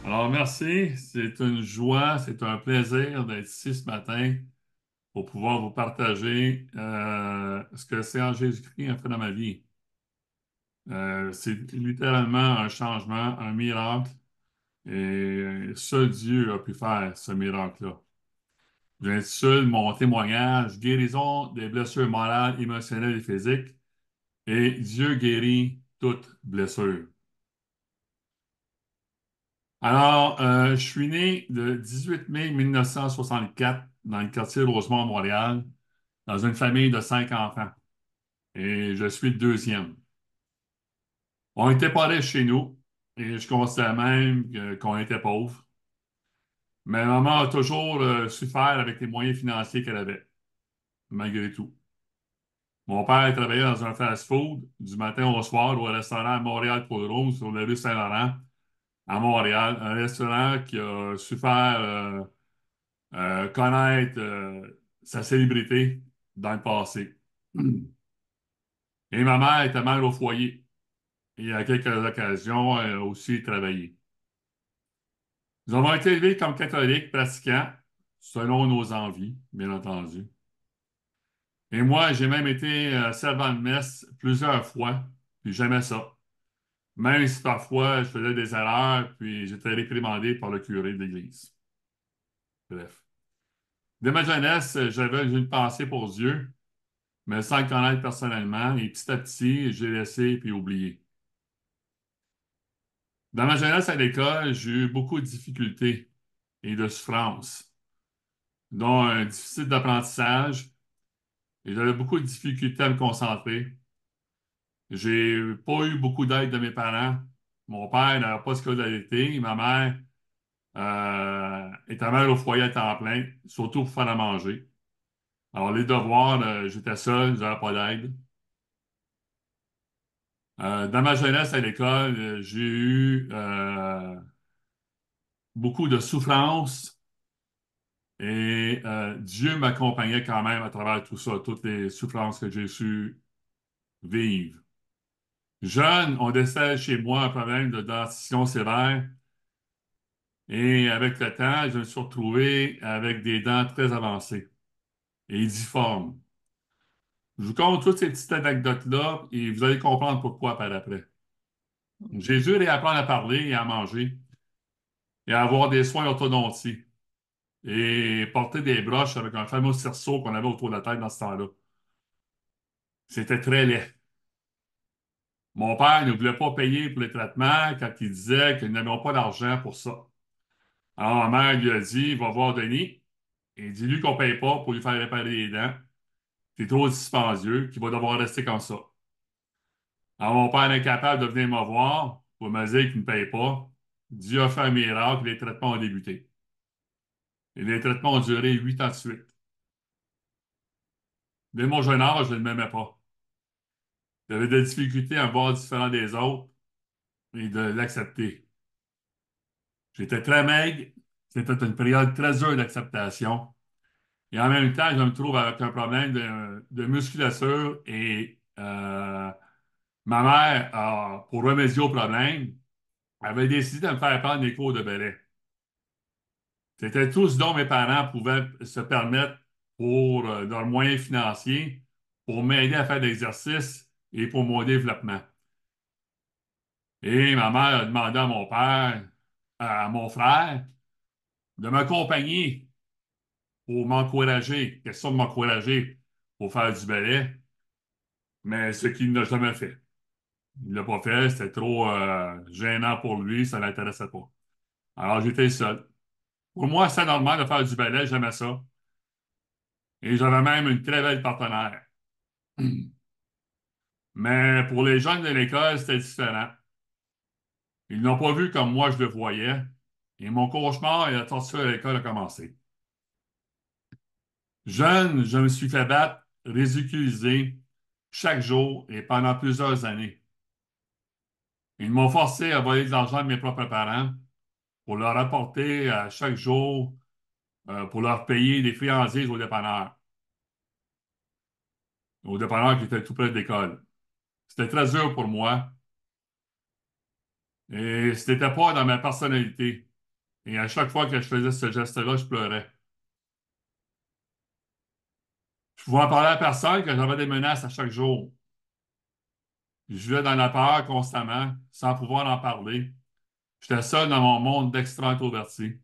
Alors, merci. C'est une joie, c'est un plaisir d'être ici ce matin pour pouvoir vous partager ce que le Seigneur Jésus-Christ a fait dans ma vie. C'est littéralement un changement, un miracle, et seul Dieu a pu faire ce miracle-là. J'intitule mon témoignage Guérison des blessures morales, émotionnelles et physiques, et Dieu guérit toute blessure. Alors, je suis né le 18 mai 1964 dans le quartier de Rosemont, à Montréal, dans une famille de 5 enfants. Et je suis le deuxième. On n'était pas riches chez nous, et je considère même qu'on était pauvres. Mais maman a toujours su faire avec les moyens financiers qu'elle avait, malgré tout. Mon père travaillait dans un fast-food du matin au soir au restaurant à Montréal-Côte-Rose sur la rue Saint-Laurent, à Montréal. Un restaurant qui a su faire connaître sa célébrité dans le passé. Et ma mère était mère au foyer. Et à quelques occasions, elle a aussi travaillé. Nous avons été élevés comme catholiques pratiquants, selon nos envies, bien entendu. Et moi, j'ai même été servant de messe plusieurs fois, puis j'aimais ça. Même si parfois je faisais des erreurs, puis j'étais réprimandé par le curé de l'Église. Bref. Dès ma jeunesse, j'avais une pensée pour Dieu, mais sans le connaître personnellement, et petit à petit, j'ai laissé puis oublié. Dans ma jeunesse à l'école, j'ai eu beaucoup de difficultés et de souffrances, dont un déficit d'apprentissage, et j'avais beaucoup de difficultés à me concentrer. J'ai pas eu beaucoup d'aide de mes parents. Mon père n'avait pas de scolarité, ma mère était mère au foyer à temps plein, surtout pour faire à manger. Alors, les devoirs, j'étais seul, j'avais pas d'aide. Dans ma jeunesse à l'école, j'ai eu beaucoup de souffrances et Dieu m'accompagnait quand même à travers tout ça, toutes les souffrances que j'ai su vivre. Jeune, on décèle chez moi un problème de dentition sévère et avec le temps, je me suis retrouvé avec des dents très avancées et difformes. Je vous compte toutes ces petites anecdotes-là et vous allez comprendre pourquoi par après. J'ai dû réapprendre à parler et à manger et à avoir des soins orthodontiques et porter des broches avec un fameux cerceau qu'on avait autour de la tête dans ce temps-là. C'était très laid. Mon père ne voulait pas payer pour les traitements quand il disait qu'ils n'avaient pas d'argent pour ça. Alors ma mère lui a dit, va voir Denis et dis-lui qu'on ne paye pas pour lui faire réparer les dents. C'est trop dispendieux, qu'il va devoir rester comme ça. Alors mon père est incapable de venir me voir pour me dire qu'il ne paye pas. Dieu a fait un miracle, les traitements ont débuté. Et les traitements ont duré 8 ans de suite. Dès mon jeune âge, je ne m'aimais pas. J'avais des difficultés à me voir différent des autres et de l'accepter. J'étais très maigre. C'était une période très dure d'acceptation. Et en même temps, je me trouve avec un problème de musculature et ma mère, pour remédier au problème, avait décidé de me faire prendre des cours de ballet. C'était tout ce dont mes parents pouvaient se permettre pour leurs moyens financiers, pour m'aider à faire de l'exercice et pour mon développement. Et ma mère a demandé à mon père, à mon frère, de m'accompagner pour m'encourager, question de m'encourager pour faire du ballet, mais ce qu'il n'a jamais fait. Il ne l'a pas fait, c'était trop gênant pour lui, ça ne l'intéressait pas. Alors j'étais seul. Pour moi, c'est normal de faire du ballet, j'aimais ça. Et j'avais même une très belle partenaire. Mais pour les jeunes de l'école, c'était différent. Ils n'ont pas vu comme moi je le voyais. Et mon cauchemar et la torture à l'école a commencé. Jeune, je me suis fait battre, ridiculisé chaque jour et pendant plusieurs années. Ils m'ont forcé à voler de l'argent de mes propres parents pour leur apporter à chaque jour, pour leur payer des friandises au dépanneur qui était tout près de l'école. C'était très dur pour moi et ce n'était pas dans ma personnalité. Et à chaque fois que je faisais ce geste-là, je pleurais. Je pouvais en parler à personne que j'avais des menaces à chaque jour. Je vivais dans la peur constamment, sans pouvoir en parler. J'étais seul dans mon monde d'extra introverti.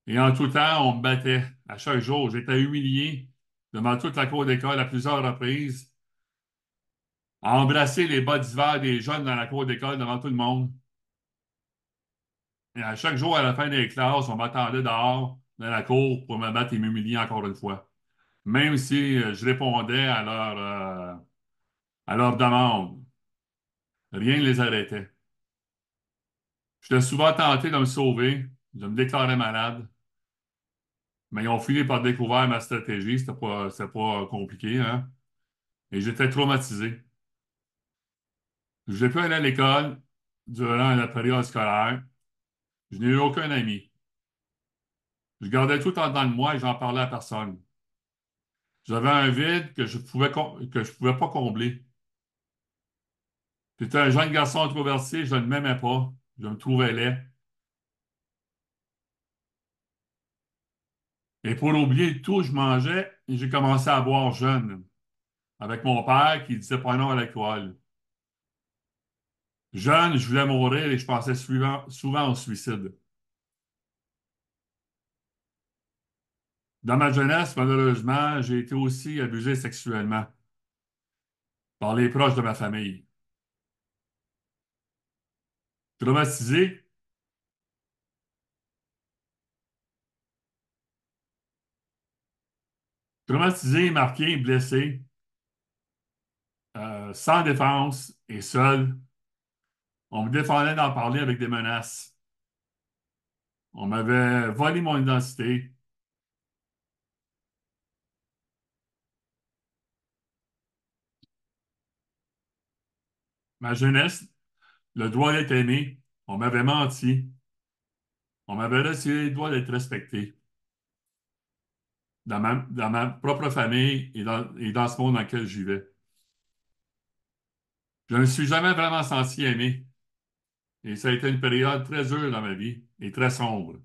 Et en tout temps, on me battait. À chaque jour, j'étais humilié devant toute la cour d'école à plusieurs reprises, à embrasser les bas d'hiver des jeunes dans la cour d'école devant tout le monde. Et à chaque jour, à la fin des classes, on m'attendait dehors, dans la cour, pour me battre et m'humilier encore une fois. Même si je répondais à leur demande, rien ne les arrêtait. J'étais souvent tenté de me sauver, de me déclarer malade, mais ils ont fini par découvrir ma stratégie. C'était pas compliqué, hein? Et j'étais traumatisé. Je n'ai pu aller à l'école durant la période scolaire. Je n'ai eu aucun ami. Je gardais tout en dedans de moi et j'en parlais à personne. J'avais un vide que je pouvais pas combler. J'étais un jeune garçon introverti, je ne m'aimais pas. Je me trouvais laid. Et pour oublier tout, je mangeais et j'ai commencé à boire jeune, avec mon père qui disait pas non à l'alcool. Jeune, je voulais mourir et je pensais souvent au suicide. Dans ma jeunesse, malheureusement, j'ai été aussi abusé sexuellement par les proches de ma famille. Traumatisé, traumatisé, marqué, blessé, sans défense et seul. On me défendait d'en parler avec des menaces. On m'avait volé mon identité. Ma jeunesse, le droit d'être aimé. On m'avait menti. On m'avait retiré le droit d'être respecté dans ma propre famille et dans ce monde dans lequel je vivais. Je ne me suis jamais vraiment senti aimé. Et ça a été une période très dure dans ma vie et très sombre.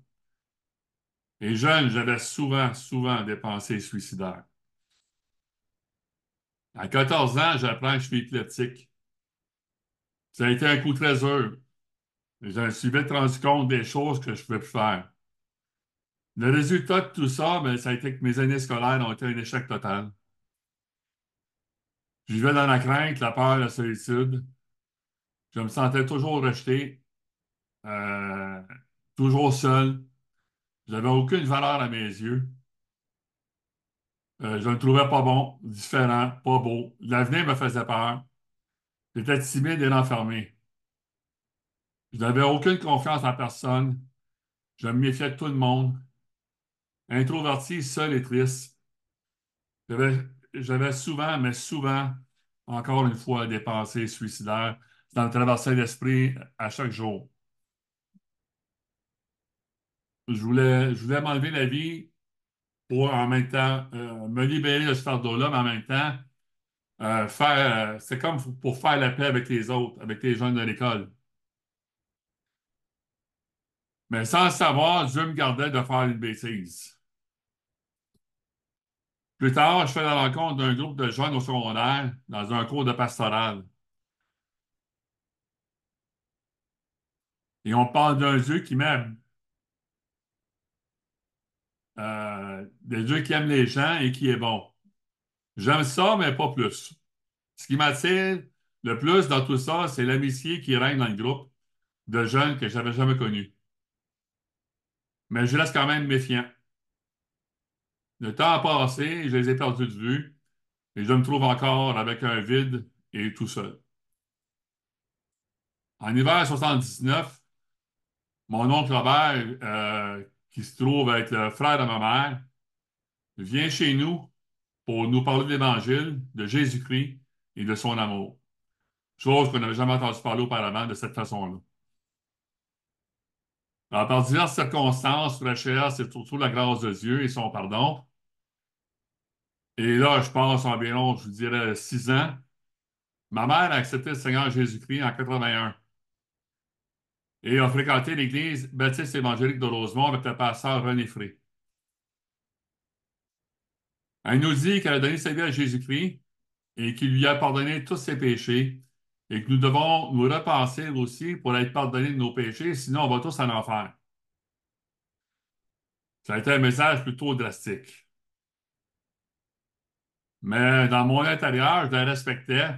Et jeune, j'avais souvent des pensées suicidaires. À 14 ans, j'apprends que je suis épileptique. Ça a été un coup très dur. Et je me suis vite rendu compte des choses que je ne pouvais plus faire. Le résultat de tout ça, ben, ça a été que mes années scolaires ont été un échec total. Je vivais dans la crainte, la peur, la solitude. Je me sentais toujours rejeté, euh, toujours seul. Je n'avais aucune valeur à mes yeux. Je me trouvais pas bon, différent, pas beau. L'avenir me faisait peur. J'étais timide et renfermé. Je n'avais aucune confiance en personne. Je me méfiais de tout le monde. Introverti, seul et triste. J'avais, j'avais souvent, mais souvent, encore une fois, des pensées suicidaires. Ça me traversait l'esprit à chaque jour. Je voulais m'enlever la vie pour en même temps me libérer de ce fardeau-là, mais en même temps, c'est comme pour faire la paix avec les autres, avec les jeunes de l'école. Mais sans le savoir, Dieu me gardait de faire une bêtise. Plus tard, je fais la rencontre d'un groupe de jeunes au secondaire dans un cours de pastoral. Et on parle d'un Dieu qui m'aime, d'un Dieu qui aime les gens et qui est bon. J'aime ça, mais pas plus. Ce qui m'attire le plus dans tout ça, c'est l'amitié qui règne dans le groupe de jeunes que j'avais jamais connus. Mais je reste quand même méfiant. Le temps a passé, je les ai perdus de vue et je me trouve encore avec un vide et tout seul. En hiver 79, mon oncle Robert, qui se trouve être le frère de ma mère, vient chez nous pour nous parler de l'Évangile, de Jésus-Christ et de son amour. Chose qu'on n'avait jamais entendu parler auparavant de cette façon-là. Alors, par diverses circonstances, recherche, c'est surtout la grâce de Dieu et son pardon. Et là, je passe environ, je vous dirais, 6 ans. Ma mère a accepté le Seigneur Jésus-Christ en 81. et a fréquenté l'église baptiste évangélique de Rosemont avec le pasteur René Fré. Elle nous dit qu'elle a donné sa vie à Jésus-Christ et qu'il lui a pardonné tous ses péchés et que nous devons nous repenser aussi pour être pardonnés de nos péchés, sinon on va tous en enfer. Ça a été un message plutôt drastique. Mais dans mon intérieur, je la respectais,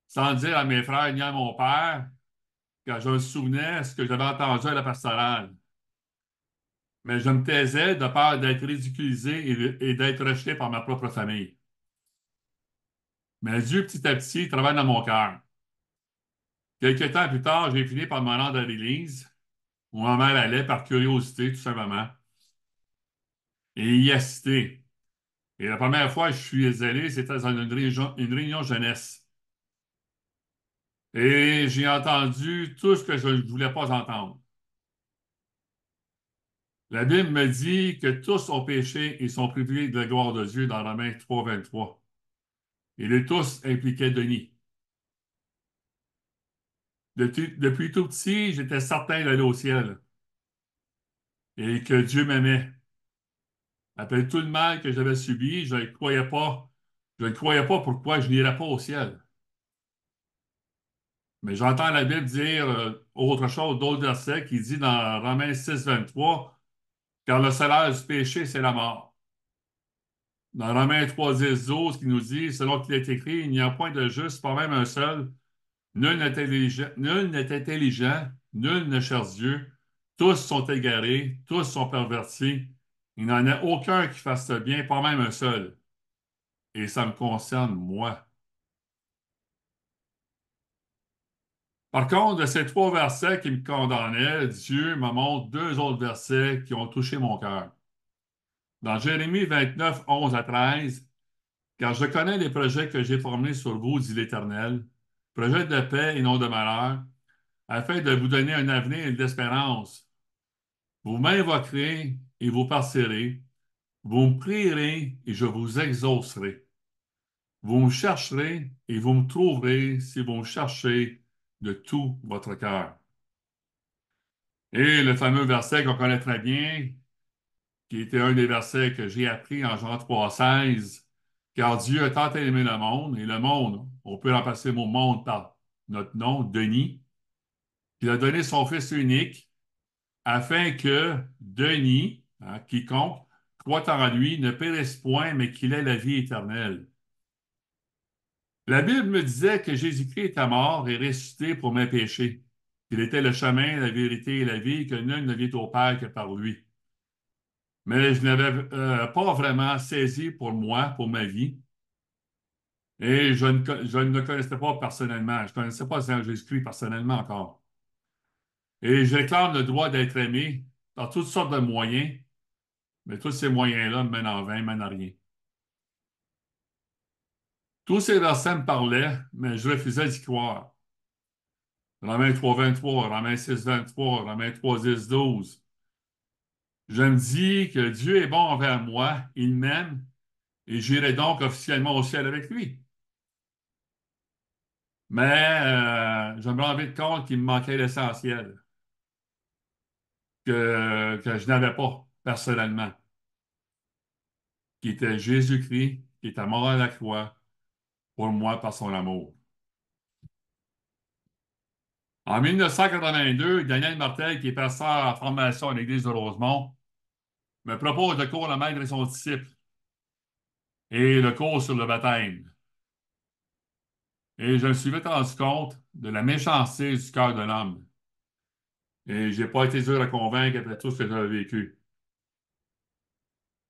sans dire à mes frères ni à mon père, quand je me souvenais ce que j'avais entendu à la pastorale. Mais je me taisais de peur d'être ridiculisé et d'être rejeté par ma propre famille. Mais Dieu, petit à petit, travaille dans mon cœur. Quelques temps plus tard, j'ai fini par me rendre à l'église, où ma mère allait par curiosité, tout simplement, et y assister. Et la première fois que je suis allé, c'était dans une réunion jeunesse. Et j'ai entendu tout ce que je ne voulais pas entendre. La Bible me dit que tous ont péché et sont privés de la gloire de Dieu dans Romains 3, 23. Et les tous impliquaient Denis. Depuis tout petit, j'étais certain d'aller au ciel et que Dieu m'aimait. Après tout le mal que j'avais subi, je ne croyais pas. Je ne croyais pas pourquoi je n'irais pas au ciel. Mais j'entends la Bible dire autre chose, d'autres versets qui dit dans Romains 6, 23, car le salaire du péché, c'est la mort. Dans Romains 3, 10, 12, qui nous dit, selon qu'il est écrit, il n'y a point de juste, pas même un seul. Nul n'est intelligent, nul ne cherche Dieu. Tous sont égarés, tous sont pervertis. Il n'en a aucun qui fasse le bien, pas même un seul. Et ça me concerne, moi. Par contre, de ces trois versets qui me condamnaient, Dieu me montre deux autres versets qui ont touché mon cœur. Dans Jérémie 29, 11 à 13, car je connais les projets que j'ai formés sur vous, dit l'Éternel, projets de paix et non de malheur, afin de vous donner un avenir et de l'espérance. Vous m'invoquerez et vous passerez. Vous me prierez et je vous exaucerai. Vous me chercherez et vous me trouverez si vous me cherchez de tout votre cœur. Et le fameux verset qu'on connaît très bien, qui était un des versets que j'ai appris en Jean 3,16, car Dieu a tant aimé le monde, et le monde, on peut remplacer le mot monde par notre nom, Denis, qu'il a donné son Fils unique, afin que Denis, hein, quiconque, croit en lui, ne périsse point, mais qu'il ait la vie éternelle. La Bible me disait que Jésus-Christ était mort et ressuscité pour mes péchés, qu'il était le chemin, la vérité et la vie, que nul ne vient au Père que par lui. Mais je n'avais pas vraiment saisi pour moi, pour ma vie, et je ne le connaissais pas personnellement. Je ne connaissais pas Seigneur Jésus-Christ personnellement encore. Et je réclame le droit d'être aimé par toutes sortes de moyens, mais tous ces moyens-là me mènent en vain, mènent à rien. Tous ces versets me parlaient, mais je refusais d'y croire. Romains 3, 23, Romains 6, 23, Romains 3, 10, 12. Je me dis que Dieu est bon envers moi, il m'aime, et j'irai donc officiellement au ciel avec lui. Mais je me rends vite compte qu'il me manquait l'essentiel, que je n'avais pas personnellement, qui était Jésus-Christ, qui était mort à la croix pour moi par son amour. En 1982, Daniel Martel, qui est pasteur en formation à l'Église de Rosemont, me propose le cours Le Maître et son disciple et le cours sur le baptême. Et je me suis vite rendu compte de la méchanceté du cœur de l'homme. Et j'ai pas été dur à convaincre après tout ce que j'avais vécu.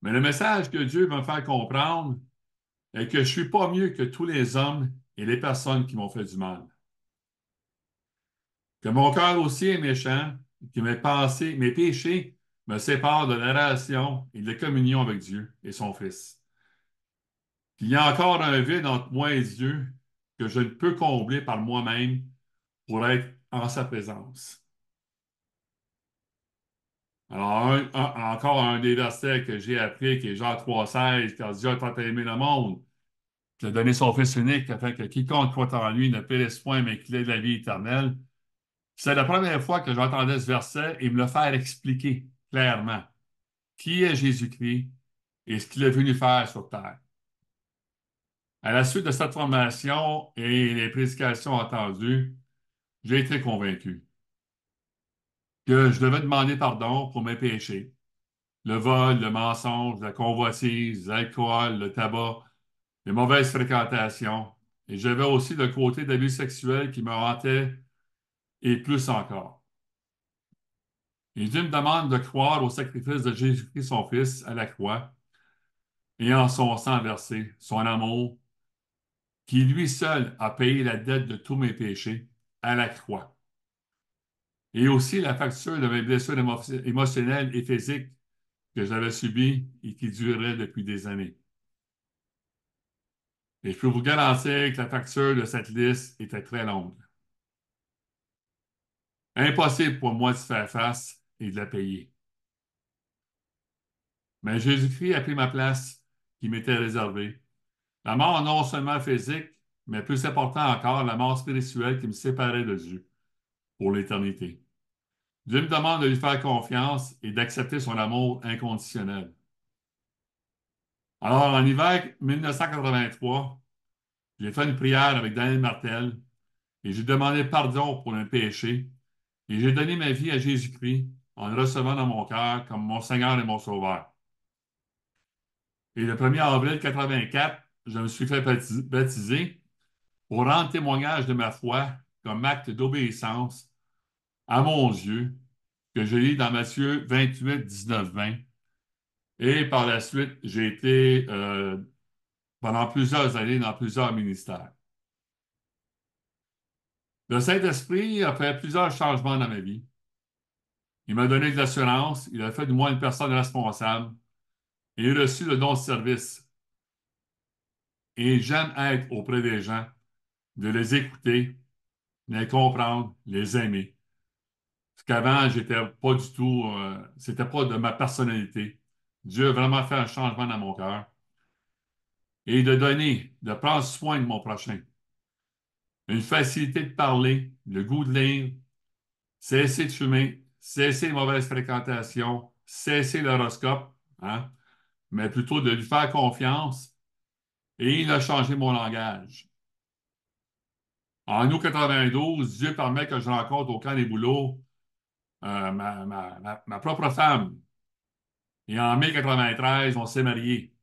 Mais le message que Dieu veut me faire comprendre est que je suis pas mieux que tous les hommes et les personnes qui m'ont fait du mal. Que mon cœur aussi est méchant, que mes pensées, mes péchés me séparent de la relation et de la communion avec Dieu et son Fils. Qu'il y a encore un vide entre moi et Dieu que je ne peux combler par moi-même pour être en sa présence. Alors, encore un des versets que j'ai appris, qui est Jean 3,16, car Dieu a tant aimé le monde, qu'il a donné son Fils unique, afin que quiconque croit en lui ne périsse point, mais qu'il ait la vie éternelle. C'est la première fois que j'entendais ce verset et me le faire expliquer clairement. Qui est Jésus-Christ et ce qu'il est venu faire sur terre? À la suite de cette formation et les prédications entendues, j'ai été convaincu que je devais demander pardon pour mes péchés. Le vol, le mensonge, la convoitise, l'alcool, le tabac, les mauvaises fréquentations. Et j'avais aussi le côté d'abus sexuels qui me hantait et plus encore. Et Dieu me demande de croire au sacrifice de Jésus-Christ, son Fils, à la croix, et en son sang versé, son amour, qui lui seul a payé la dette de tous mes péchés à la croix. Et aussi la facture de mes blessures émotionnelles et physiques que j'avais subies et qui duraient depuis des années. Et je peux vous garantir que la facture de cette liste était très longue. Impossible pour moi de faire face et de la payer. Mais Jésus-Christ a pris ma place qui m'était réservée. La mort non seulement physique, mais plus important encore, la mort spirituelle qui me séparait de Dieu pour l'éternité. Dieu me demande de lui faire confiance et d'accepter son amour inconditionnel. Alors, en hiver 1983, j'ai fait une prière avec Daniel Martel et j'ai demandé pardon pour un péché et j'ai donné ma vie à Jésus-Christ en le recevant dans mon cœur comme mon Seigneur et mon Sauveur. Et le 1er avril 84, je me suis fait baptiser pour rendre témoignage de ma foi comme acte d'obéissance à mon Dieu, que je lis dans Matthieu 28, 19, 20. Et par la suite, j'ai été pendant plusieurs années dans plusieurs ministères. Le Saint-Esprit a fait plusieurs changements dans ma vie. Il m'a donné de l'assurance, il a fait de moi une personne responsable et j'ai reçu le don de service. Et j'aime être auprès des gens, de les écouter, les comprendre, les aimer. Parce qu'avant, j'étais pas du tout, c'était pas de ma personnalité. Dieu a vraiment fait un changement dans mon cœur. Et de donner, de prendre soin de mon prochain. Une facilité de parler, le goût de lire, cesser de fumer, cesser les mauvaises fréquentations, cesser l'horoscope, hein, mais plutôt de lui faire confiance. Et il a changé mon langage. En août 92, Dieu permet que je rencontre au camp des boulots ma propre femme. Et en mai 93, on s'est mariés.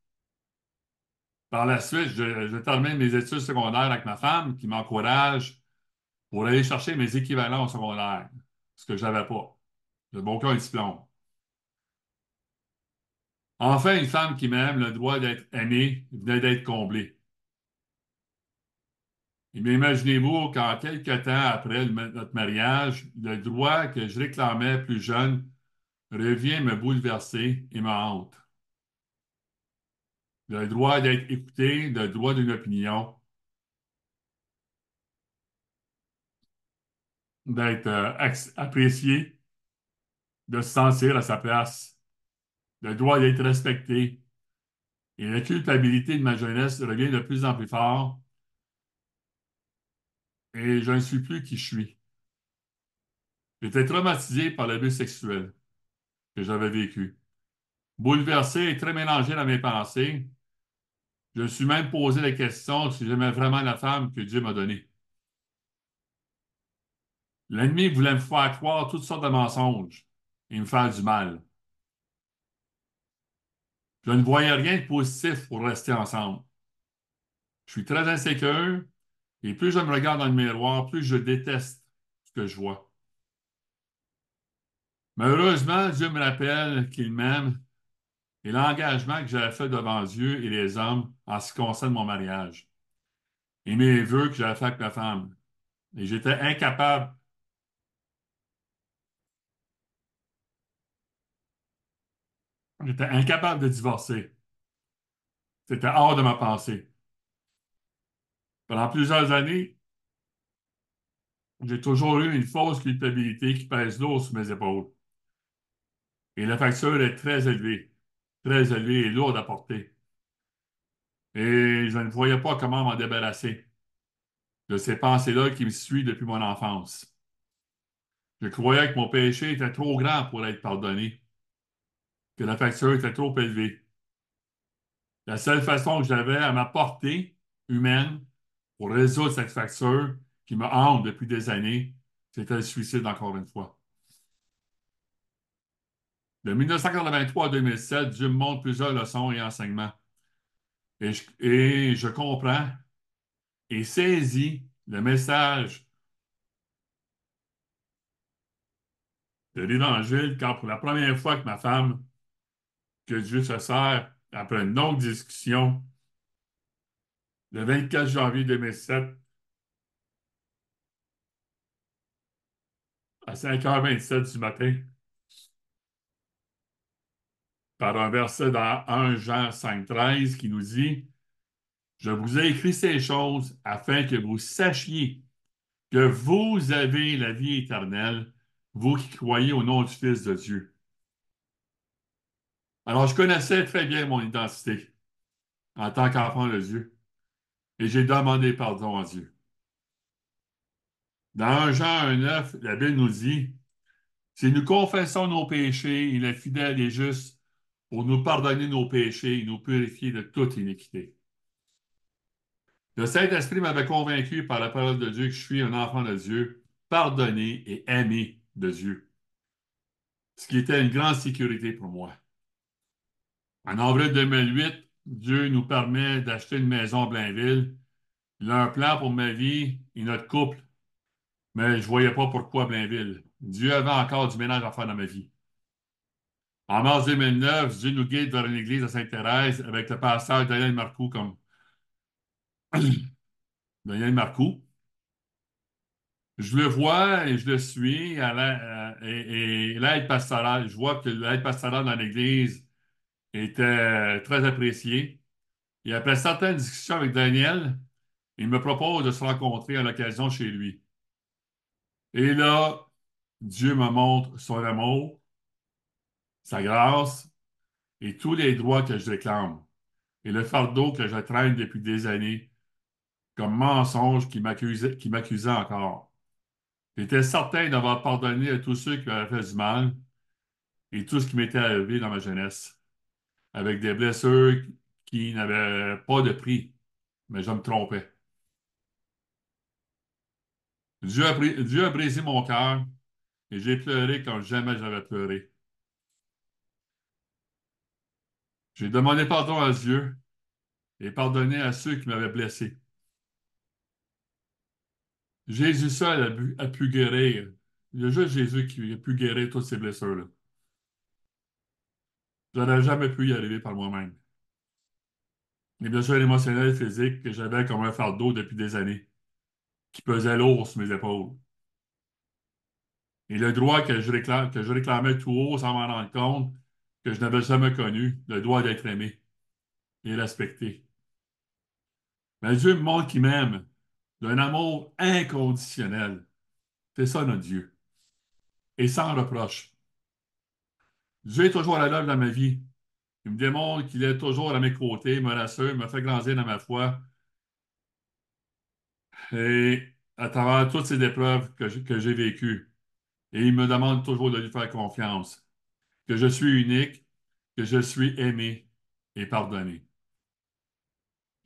Par la suite, je termine mes études secondaires avec ma femme qui m'encourage pour aller chercher mes équivalents au secondaire, ce que je n'avais pas. Je n'avais aucun diplôme. Enfin, une femme qui m'aime, le droit d'être aimée venait d'être comblé. Et bien, imaginez-vous qu'en quelques temps après notre mariage, le droit que je réclamais plus jeune revient me bouleverser et me hante. Le droit d'être écouté, le droit d'une opinion, d'être apprécié, de se sentir à sa place, le droit d'être respecté. Et la culpabilité de ma jeunesse revient de plus en plus fort et je ne suis plus qui je suis. J'étais traumatisé par l'abus sexuel que j'avais vécu. Bouleversé et très mélangé dans mes pensées, je me suis même posé la question si j'aimais vraiment la femme que Dieu m'a donnée. L'ennemi voulait me faire croire toutes sortes de mensonges et me faire du mal. Je ne voyais rien de positif pour rester ensemble. Je suis très insécure et plus je me regarde dans le miroir, plus je déteste ce que je vois. Malheureusement, Dieu me rappelle qu'il m'aime et l'engagement que j'avais fait devant Dieu et les hommes en ce qui concerne mon mariage et mes vœux que j'avais fait avec ma femme. Et j'étais incapable de divorcer. C'était hors de ma pensée. Pendant plusieurs années, j'ai toujours eu une fausse culpabilité qui pèse lourd sur mes épaules. Et la facture est très élevée et lourde à porter. Et je ne voyais pas comment m'en débarrasser de ces pensées-là qui me suivent depuis mon enfance. Je croyais que mon péché était trop grand pour être pardonné, que la facture était trop élevée. La seule façon que j'avais à ma portée humaine pour résoudre cette facture qui me hante depuis des années, c'était le suicide encore une fois. De 1983 à 2007, Dieu me montre plusieurs leçons et enseignements. Et je comprends et saisis le message de l'Évangile quand pour la première fois que ma femme, que Dieu se sert, après une longue discussion, le 24 janvier 2007, à 5h27 du matin, par un verset dans 1 Jean 5,13 qui nous dit, je vous ai écrit ces choses afin que vous sachiez que vous avez la vie éternelle, vous qui croyez au nom du Fils de Dieu. Alors, je connaissais très bien mon identité en tant qu'enfant de Dieu et j'ai demandé pardon à Dieu. Dans 1 Jean 1,9, la Bible nous dit, si nous confessons nos péchés, il est fidèle et juste pour nous pardonner nos péchés et nous purifier de toute iniquité. Le Saint-Esprit m'avait convaincu par la parole de Dieu que je suis un enfant de Dieu, pardonné et aimé de Dieu, ce qui était une grande sécurité pour moi. En avril 2008, Dieu nous permet d'acheter une maison à Blainville. Il a un plan pour ma vie et notre couple, mais je ne voyais pas pourquoi Blainville. Dieu avait encore du ménage à faire dans ma vie. En mars 2009, Dieu nous guide vers une église à Sainte-Thérèse avec le pasteur Daniel Marcoux comme Daniel Marcoux. Je le vois et je le suis et l'aide pastorale. Je vois que l'aide pastorale dans l'Église était très appréciée. Et après certaines discussions avec Daniel, il me propose de se rencontrer à l'occasion chez lui. Et là, Dieu me montre son amour, sa grâce et tous les droits que je réclame. Et le fardeau que je traîne depuis des années comme mensonge qui m'accusait encore. J'étais certain d'avoir pardonné à tous ceux qui m'avaient fait du mal et tout ce qui m'était arrivé dans ma jeunesse, avec des blessures qui n'avaient pas de prix, mais je me trompais. Dieu a brisé mon cœur et j'ai pleuré comme jamais j'avais pleuré. J'ai demandé pardon à Dieu et pardonné à ceux qui m'avaient blessé. Jésus seul a pu guérir. Il y a juste Jésus qui a pu guérir toutes ces blessures-là. Je n'aurais jamais pu y arriver par moi-même. Les blessures émotionnelles et physiques que j'avais comme un fardeau depuis des années, qui pesait lourd sur mes épaules. Et le droit que je réclamais tout haut sans m'en rendre compte, que je n'avais jamais connu, le droit d'être aimé et respecté. Mais Dieu me montre qu'il m'aime, d'un amour inconditionnel. C'est ça notre Dieu. Et sans reproche. Dieu est toujours à l'œuvre dans ma vie. Il me démontre qu'il est toujours à mes côtés, me rassure, me fait grandir dans ma foi. Et à travers toutes ces épreuves que j'ai vécues. Et il me demande toujours de lui faire confiance. Que je suis unique, que je suis aimé et pardonné.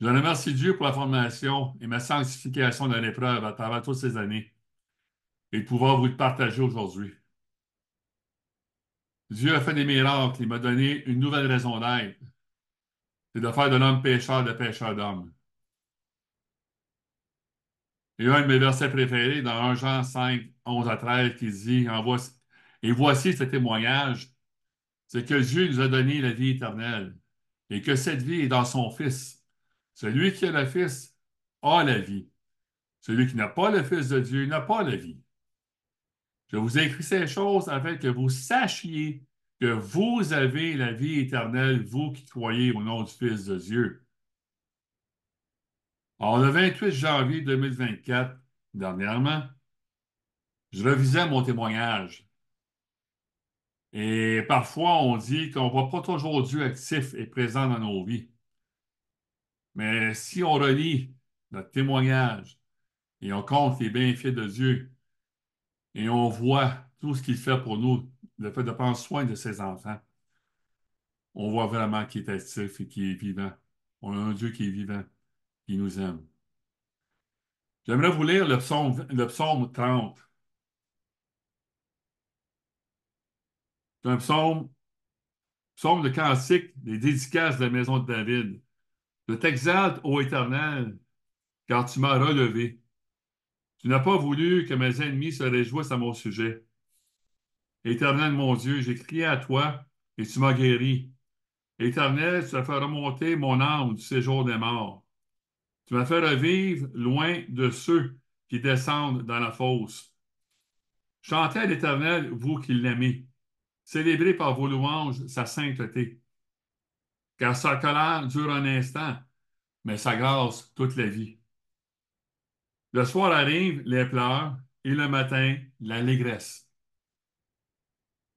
Je remercie Dieu pour la formation et ma sanctification dans l'épreuve à travers toutes ces années et de pouvoir vous le partager aujourd'hui. Dieu a fait des miracles. Il m'a donné une nouvelle raison d'être. C'est de faire de l'homme pécheur de pécheur d'homme. Et un de mes versets préférés dans 1 Jean 5, 11 à 13 qui dit, et voici ce témoignage, c'est que Dieu nous a donné la vie éternelle et que cette vie est dans son Fils. Celui qui a le Fils a la vie. Celui qui n'a pas le Fils de Dieu n'a pas la vie. Je vous ai écrit ces choses afin que vous sachiez que vous avez la vie éternelle, vous qui croyez au nom du Fils de Dieu. Alors, le 28 janvier 2024, dernièrement, je revisais mon témoignage. Et parfois, on dit qu'on ne voit pas toujours Dieu actif et présent dans nos vies. Mais si on relit notre témoignage et on compte les bienfaits de Dieu et on voit tout ce qu'il fait pour nous, le fait de prendre soin de ses enfants. On voit vraiment qu'il est actif et qu'il est vivant. On a un Dieu qui est vivant, qui nous aime. J'aimerais vous lire le psaume 30. C'est un psaume de cantique, des dédicaces de la maison de David. Je t'exalte, ô Éternel, car tu m'as relevé. Tu n'as pas voulu que mes ennemis se réjouissent à mon sujet. Éternel mon Dieu, j'ai crié à toi et tu m'as guéri. Éternel, tu as fait remonter mon âme du séjour des morts. Tu m'as fait revivre loin de ceux qui descendent dans la fosse. Chantez à l'Éternel, vous qui l'aimez. Célébrez par vos louanges sa sainteté. Car sa colère dure un instant, mais sa grâce toute la vie. Le soir arrive, les pleurs, et le matin, l'allégresse.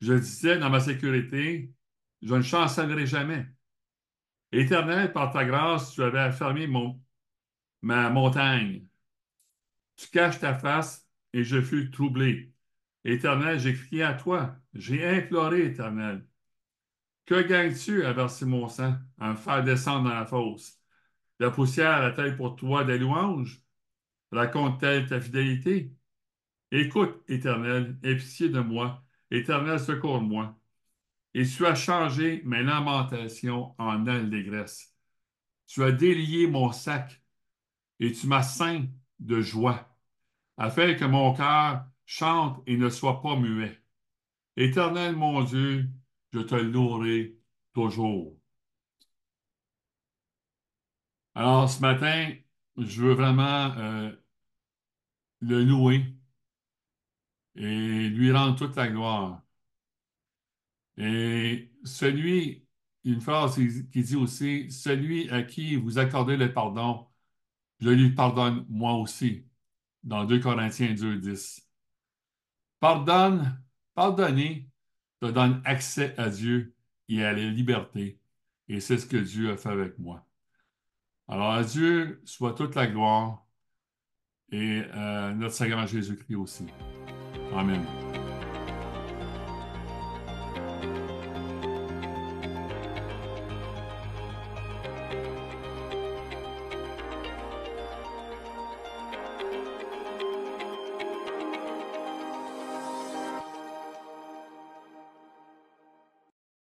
Je disais dans ma sécurité, je ne chancellerai jamais. Éternel, par ta grâce, tu avais affermi ma montagne. Tu caches ta face et je fus troublé. Éternel, j'ai crié à toi. J'ai imploré, Éternel. Que gagnes-tu à verser mon sang, à me faire descendre dans la fosse? La poussière a-t-elle pour toi des louanges? Raconte-t-elle ta fidélité? Écoute, Éternel, aie pitié de moi. Éternel, secours-moi. Et tu as changé mes lamentations en allégresse. Tu as délié mon sac et tu m'as ceint de joie, afin que mon cœur chante et ne soit pas muet. Éternel mon Dieu, je te louerai toujours. Alors ce matin, je veux vraiment le louer et lui rendre toute la gloire. Et une phrase qui dit aussi, celui à qui vous accordez le pardon, je lui pardonne moi aussi, dans 2 Corinthiens 2:10. Pardonne, pardonner te donne accès à Dieu et à la liberté. Et c'est ce que Dieu a fait avec moi. Alors à Dieu soit toute la gloire et notre Seigneur Jésus-Christ aussi. Amen.